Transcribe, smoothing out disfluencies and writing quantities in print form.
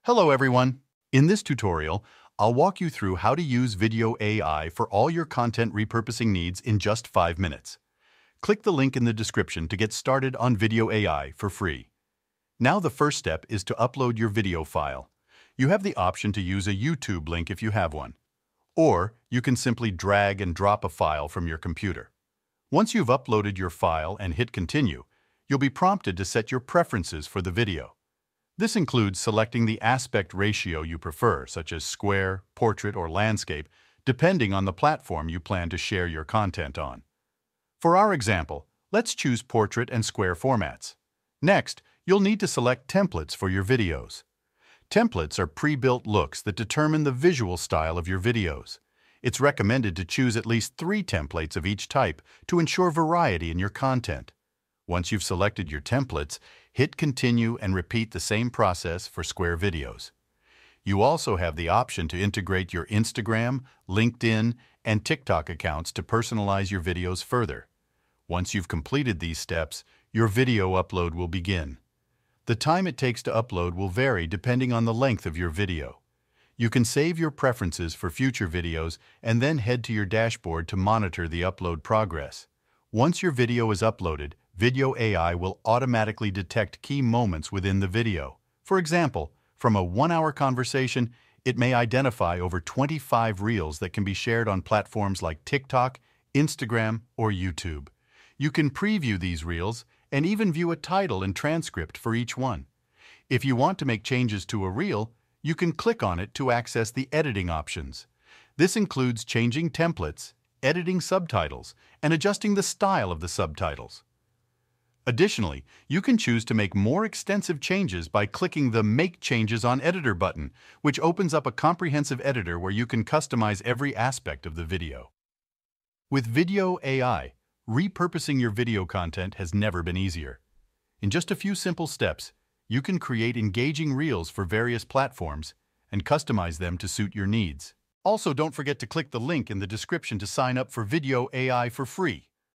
Hello everyone! In this tutorial, I'll walk you through how to use Vidyo AI for all your content repurposing needs in just 5 minutes. Click the link in the description to get started on Vidyo AI for free. Now the first step is to upload your video file. You have the option to use a YouTube link if you have one. Or you can simply drag and drop a file from your computer. Once you've uploaded your file and hit continue, you'll be prompted to set your preferences for the video. This includes selecting the aspect ratio you prefer, such as square, portrait, or landscape, depending on the platform you plan to share your content on. For our example, let's choose portrait and square formats. Next, you'll need to select templates for your videos. Templates are pre-built looks that determine the visual style of your videos. It's recommended to choose at least 3 templates of each type to ensure variety in your content. Once you've selected your templates, hit continue and repeat the same process for square videos. You also have the option to integrate your Instagram, LinkedIn, and TikTok accounts to personalize your videos further. Once you've completed these steps, your video upload will begin. The time it takes to upload will vary depending on the length of your video. You can save your preferences for future videos and then head to your dashboard to monitor the upload progress. Once your video is uploaded, Vidyo AI will automatically detect key moments within the video. For example, from a 1-hour conversation, it may identify over 25 reels that can be shared on platforms like TikTok, Instagram, or YouTube. You can preview these reels and even view a title and transcript for each one. If you want to make changes to a reel, you can click on it to access the editing options. This includes changing templates, editing subtitles, and adjusting the style of the subtitles. Additionally, you can choose to make more extensive changes by clicking the Make Changes on Editor button, which opens up a comprehensive editor where you can customize every aspect of the video. With Vidyo AI, repurposing your video content has never been easier. In just a few simple steps, you can create engaging reels for various platforms and customize them to suit your needs. Also, don't forget to click the link in the description to sign up for Vidyo AI for free.